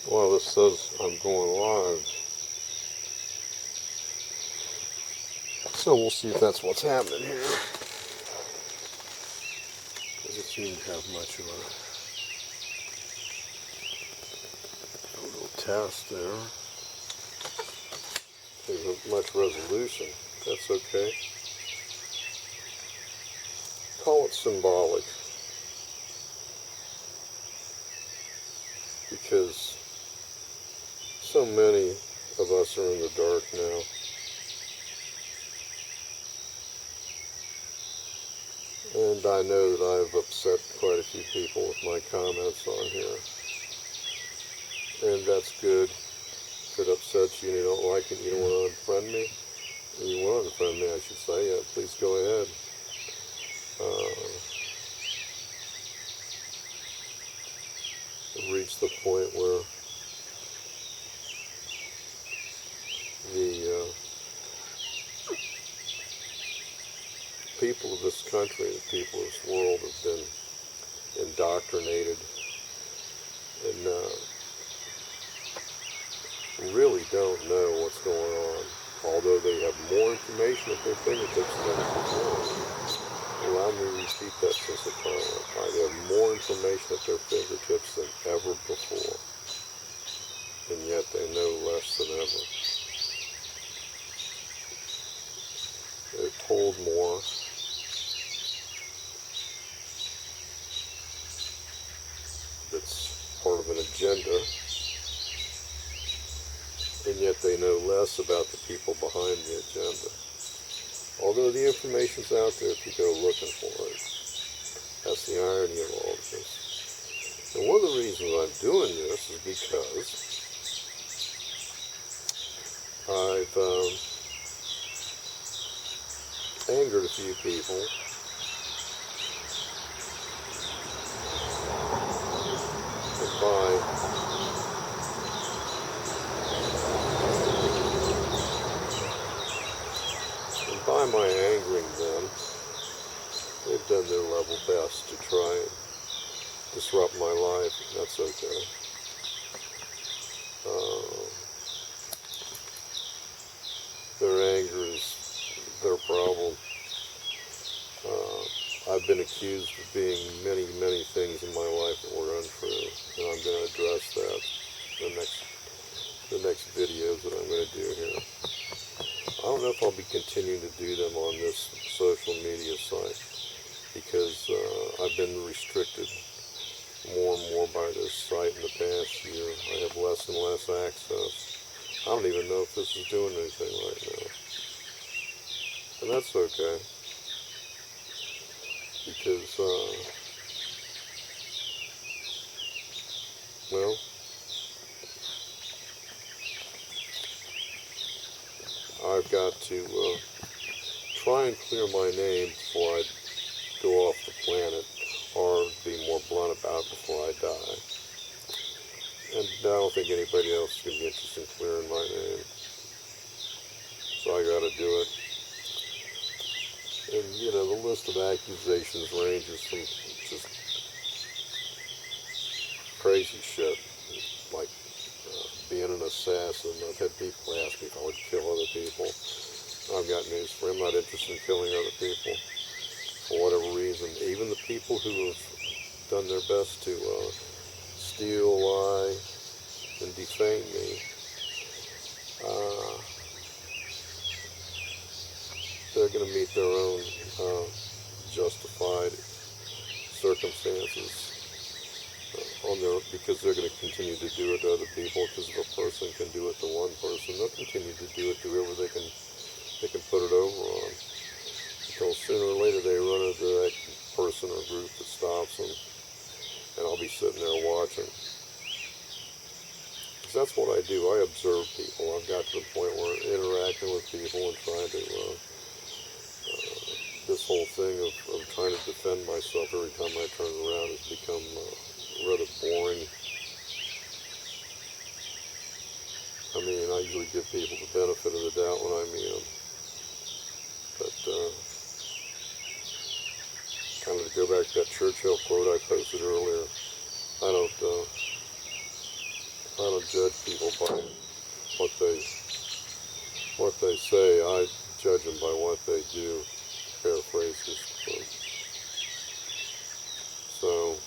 Well, this says I'm going live. So we'll see if that's what's happening here. Doesn't seem to have much of a little test there. Isn't much resolution. That's okay. Call it symbolic. Because so many of us are in the dark now. And I know that I've upset quite a few people with my comments on here. And that's good. If it upsets you and you don't like it, you don't want to unfriend me. You want to unfriend me, I should say. Yeah, please go ahead. I've reached the point where the people of this country, the people of this world have been indoctrinated and really don't know what's going on, although they have more information at their fingertips than before. Allow me to repeat that since the time. They have more information at their fingertips than ever before, and yet they know less than ever. They're told more. That's part of an agenda, and yet they know less about the people behind the agenda. Although the information's out there if you go looking for it. That's the irony of all of this. And one of the reasons I'm doing this is because I've angered a few people by my angering them, they've done their level best to try and disrupt my life, and that's okay. Their anger is their problem. I've been accused of being many, many things in my life that were untrue, and I'm going to address that in the next videos that I'm going to do here. I don't know if I'll be continuing to do them on this social media site because I've been restricted more and more by this site in the past year. I have less and less access. I don't even know if this is doing anything right now. And that's okay. Because, well, I've got to try and clear my name before I go off the planet, or be more blunt about it before I die. And I don't think anybody else is going to be interested in clearing my name. So I got to do it. And, you know, the list of accusations ranges from just crazy shit, like being an assassin. I've had people ask me if I would kill other people. I've got news for them. I'm not interested in killing other people for whatever reason. Even the people who have done their best to steal, lie, and defame me, they're going to meet their own justified circumstances because they're going to continue to do it to other people. Because if a person can do it to one person, they'll continue to do it to whoever they can put it over on. Until sooner or later they run into that person or group that stops them, and I'll be sitting there watching. Because that's what I do. I observe people. I've got to the point where interacting with people and trying to this whole thing of trying to defend myself every time I turn around has become rather boring. I mean, I usually give people the benefit of the doubt when I meet them. But, kind of to go back to that Churchill quote I posted earlier, I don't I don't judge people by what they say. I judge them by what they do. Paraphrase this quote. So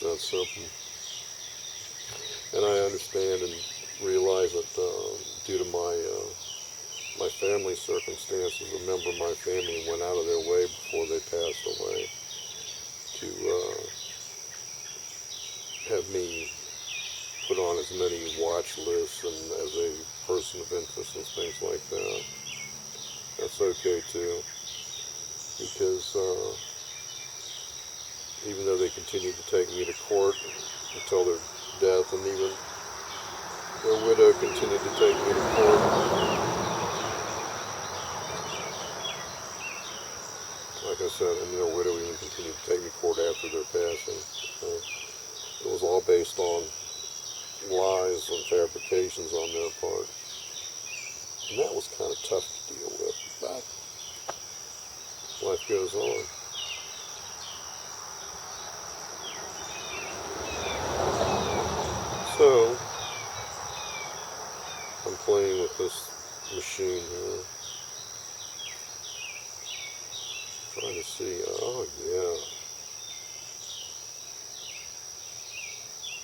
that's something. And I understand and realize that due to my family circumstances, a member of my family went out of their way before they passed away to have me put on as many watch lists and as a person of interest and things like that. That's okay too, because even though they continued to take me to court until their death, and even their widow continued to take me to court, like I said, and their widow even continued to take me to court after their passing. It was all based on lies and fabrications on their part. And that was kind of tough to deal with, but life goes on. So, I'm playing with this machine here. Trying to see, oh yeah.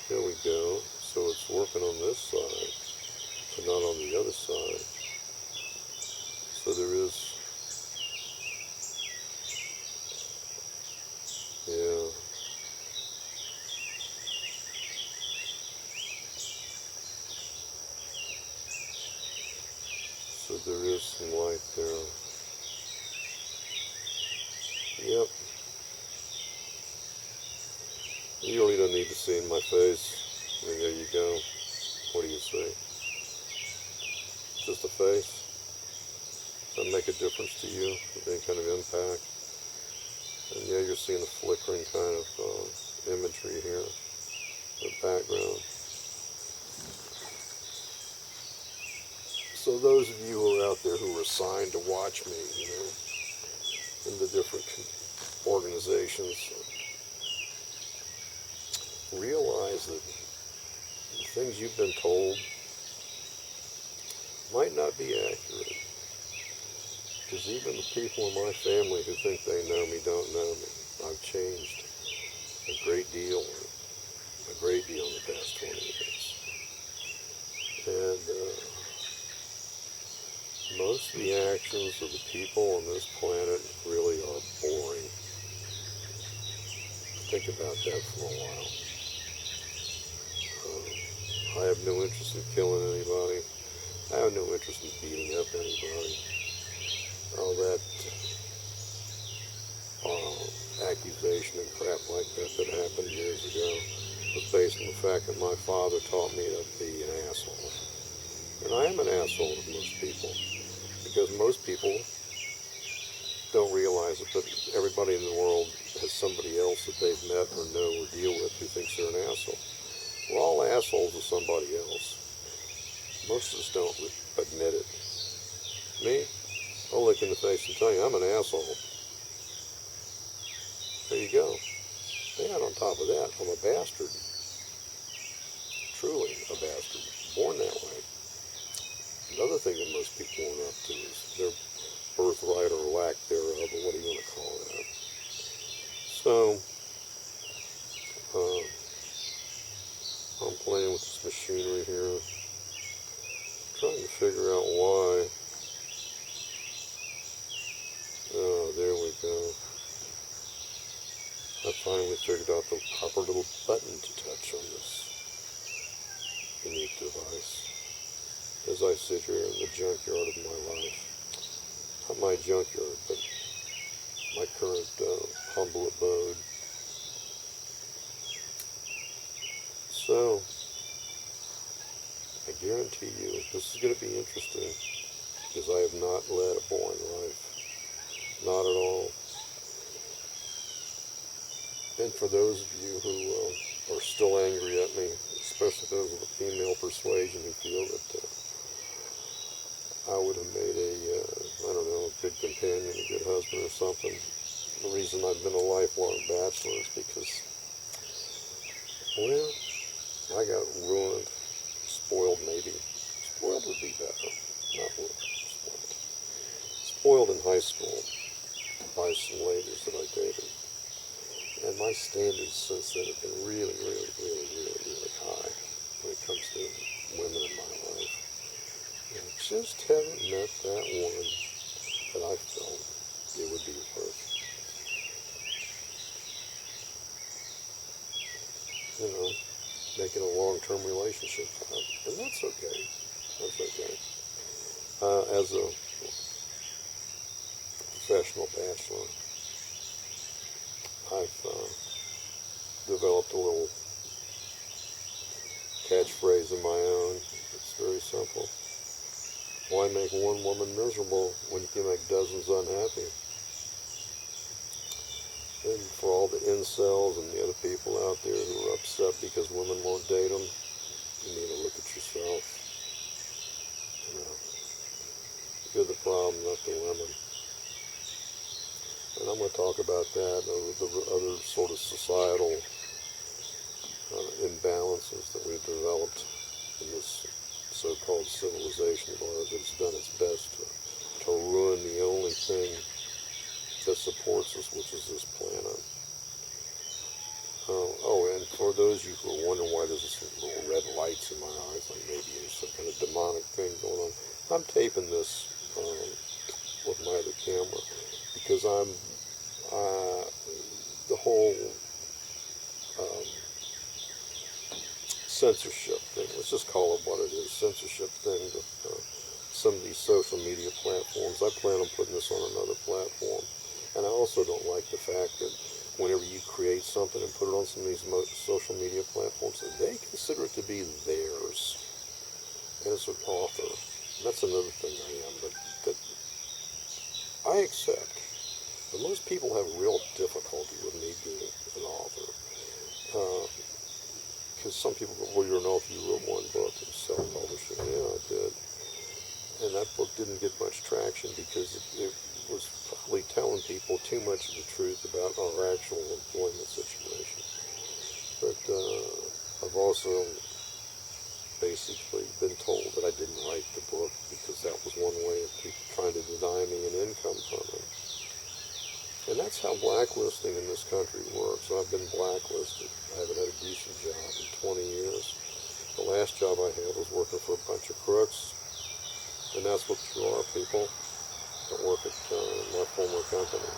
There we go. So it's working on this side, but not on the other side. So there is, yeah. So there is some light there. Yep. You really don't need to see in my face. I mean, there you go. What do you say? Just a face? Does that make a difference to you? With any kind of impact? And yeah, you're seeing a flickering kind of imagery here. The background. So those of you who are out there who are assigned to watch me, you know, in the different organizations, realize that the things you've been told might not be accurate. Because even the people in my family who think they know me don't know me. I've changed a great deal in the past 20 years. And most of the actions of the people on this planet really are boring. Think about that for a while. I have no interest in killing anybody. I have no interest in beating up anybody. All that accusation and crap like that happened years ago was based on the fact that my father taught me to be an asshole. And I am an asshole to most people, because most people don't realize it, but everybody in the world has somebody else that they've met or know or deal with who thinks they're an asshole. We're all assholes to somebody else. Most of us don't admit it. Me? I'll look in the face and tell you, I'm an asshole. There you go. And on top of that, I'm a bastard. Truly a bastard. Born that way. Another thing that most people aren't up to is their birthright or lack thereof, or what do you want to call that. So, I'm playing with this machinery here, trying to figure out why. Oh, there we go. I finally figured out the proper little button to touch on this unique device. As I sit here in the junkyard of my life. Not my junkyard, but my current humble abode. So, I guarantee you, this is going to be interesting, because I have not led a boring life. Not at all. And for those of you who are still angry at me, especially those of the female persuasion who feel that I would have made I don't know, a good companion, a good husband or something. The reason I've been a lifelong bachelor is because Well, I got ruined, spoiled maybe. Spoiled would be better, not ruined, spoiled. Spoiled in high school by some ladies that I dated. And my standards since then have been really, really, really, really, really high when it comes to women in my life. And I just haven't met that one that I felt it would be worth, making a long-term relationship out. And that's okay. That's okay. As a professional bachelor, I've developed a little catchphrase of my own. It's very simple. Why make one woman miserable when you can make dozens unhappy? And for all the incels and the other people out there who are upset because women won't date them, you need to look at yourself. You're the problem, not the women. And I'm going to talk about that, the other sort of societal imbalances that we've developed in this so-called civilization of ours that's done its best to ruin the only thing that supports us, which is this planet. And for those of you who are wondering why there's some little red lights in my eyes, like maybe there's some kind of demonic thing going on, I'm taping this with my other camera because the whole censorship thing, let's just call it what it is, censorship thing that some of these social media platforms, I plan on putting this on another platform. And I also don't like the fact that whenever you create something and put it on some of these social media platforms, they consider it to be theirs as an author. That's another thing I am, that I accept. But most people have real difficulty with me being an author. Because some people go, well, you're an author, you wrote one book and self-published it. Yeah, I did. And that book didn't get much traction because it was probably telling people too much of the truth about our actual employment situation. But I've also basically been told that I didn't write the book because that was one way of people trying to deny me an income from it. And that's how blacklisting in this country works. I've been blacklisted. I haven't had a decent job in 20 years. The last job I had was working for a bunch of crooks. And that's what you are, people that work at my former company.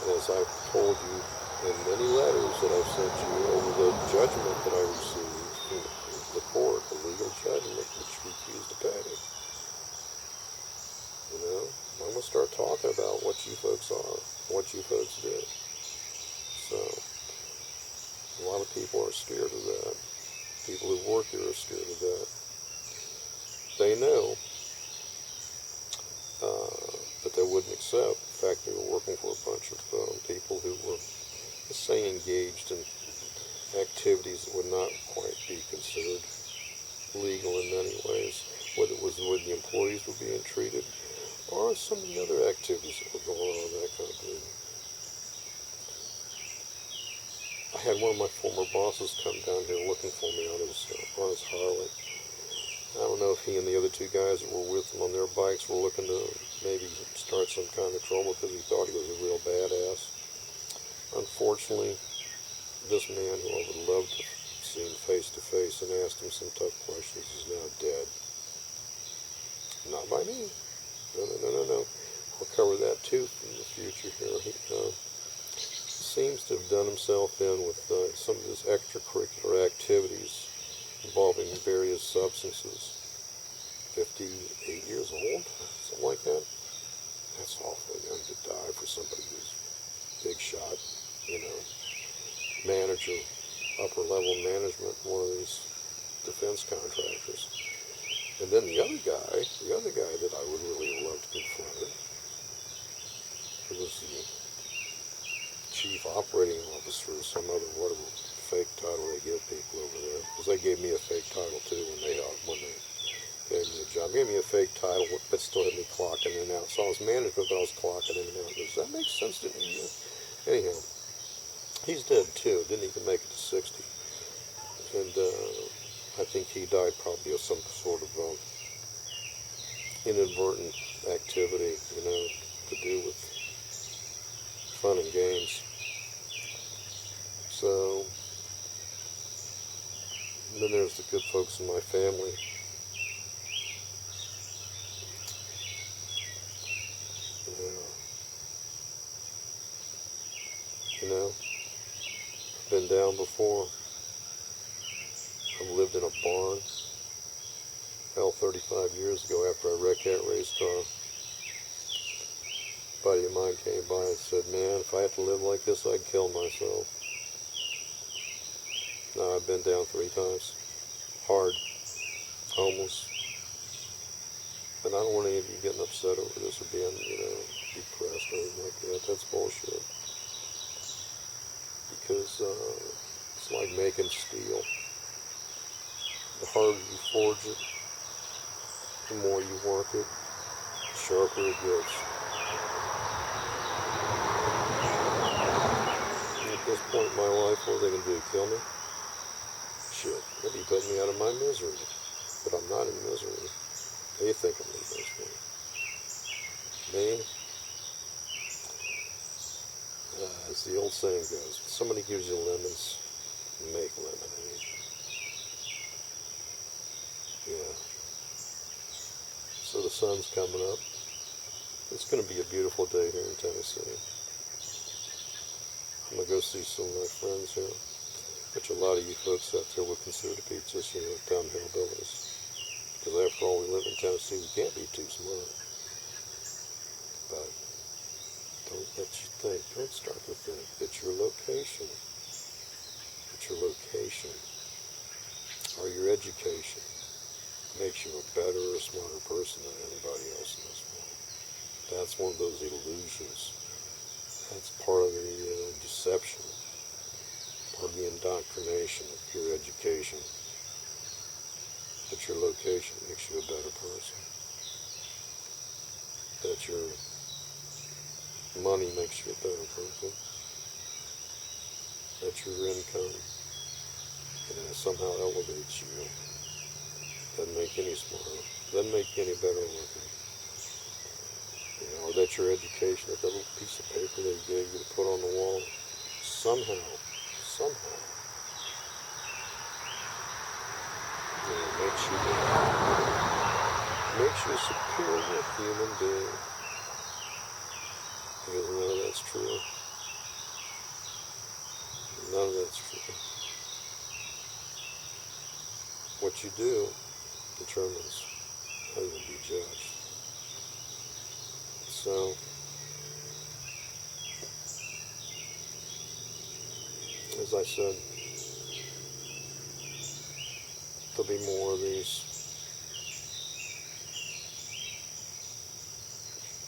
And as I've told you in many letters that I've sent you over the judgment that I received from the court, the legal judgment which refused to pay. I'm going to start talking about what you folks are, what you folks did. So, a lot of people are scared of that. People who work here are scared of that. They know that they wouldn't accept the fact they were working for a bunch of people who were, let's say, engaged in activities that would not quite be considered legal in many ways, whether it was the way the employees were being treated or some of the other activities that were going on in that company. I had one of my former bosses come down here looking for me on his Harley. I don't know if he and the other two guys that were with him on their bikes were looking to maybe start some kind of trouble because he thought he was a real badass. Unfortunately, this man who I would love to see him face to face and ask him some tough questions is now dead. Not by me. No. I'll cover that too in the future here. He seems to have done himself in with some of his extracurricular activities involving various substances. 58 years old, something like that. That's awfully young to die for somebody who's big shot, manager, upper level management, one of these defense contractors. And then the other guy that I would really have loved to confront, it was the chief operating officer or some other whatever fake title they give people over there, because they gave me a fake title too when they gave me a job. They gave me a fake title, but still had me clocking in and out. So I was management, but I was clocking in and out. Does that make sense to me? Anyhow, he's dead too. Didn't even make it to 60. And I think he died probably of some sort of inadvertent activity, to do with fun and games. So, then there's the good folks in my family. I've been down before. I've lived in a barn. 35 years ago, after I wrecked that race car, a buddy of mine came by and said, "Man, if I had to live like this, I'd kill myself." Now, I've been down 3 times. Hard. Homeless. And I don't want any of you getting upset over this or being, depressed or anything like that. That's bullshit. Because it's like making steel. The harder you forge it, the more you work it, the sharper it gets. And at this point in my life, what are they going to do? Kill me? Shit, they'll be putting me out of my misery. But I'm not in misery. They think I'm in misery. Me? As the old saying goes, if somebody gives you lemons, make lemonade. Yeah. So the sun's coming up. It's going to be a beautiful day here in Tennessee. I'm going to go see some of my friends here, which a lot of you folks out there would consider to be just, dumb hillbillies. Because after all, we live in Tennessee, we can't be too smart. But don't let you think, don't start to think that your location, or your education makes you a better or smarter person than anybody else in this world. That's one of those illusions. That's part of the deception, part of the indoctrination of your education. That your location makes you a better person. That your money makes you a better person. That your income, somehow elevates you. Doesn't make any smarter. Doesn't make you any better looking. Or that your education, that little piece of paper they gave you to put on the wall, somehow, makes you a superior human being. Because none of that's true. None of that's true. What you do determines how you'll be judged. So, as I said, there'll be more of these.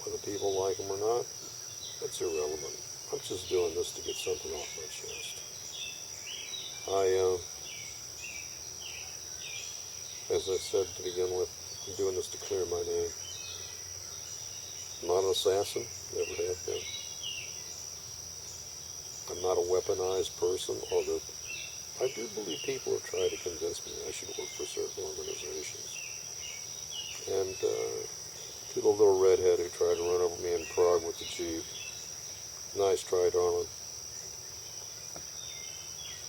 Whether people like them or not, it's irrelevant. I'm just doing this to get something off my chest. As I said to begin with, I'm doing this to clear my name. I'm not an assassin, never have been. I'm not a weaponized person, although I do believe people have tried to convince me I should work for certain organizations. And to the little redhead who tried to run over me in Prague with the Jeep, nice try, darling.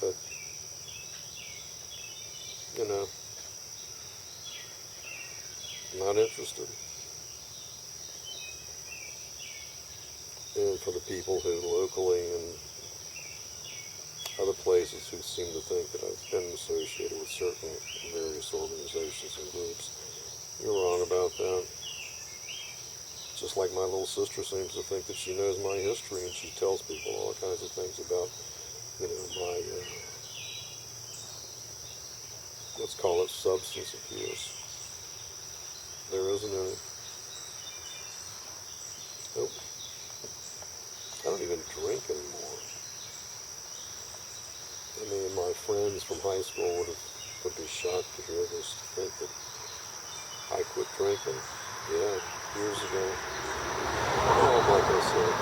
But, not interested. And for the people who locally and other places who seem to think that I've been associated with certain various organizations and groups, you're wrong about that. Just like my little sister seems to think that she knows my history, and she tells people all kinds of things about, my, let's call it substance abuse. There isn't any. Nope. I don't even drink anymore. I mean, my friends from high school would be shocked to hear this, to think that I quit drinking. Yeah, years ago. Well, like I said,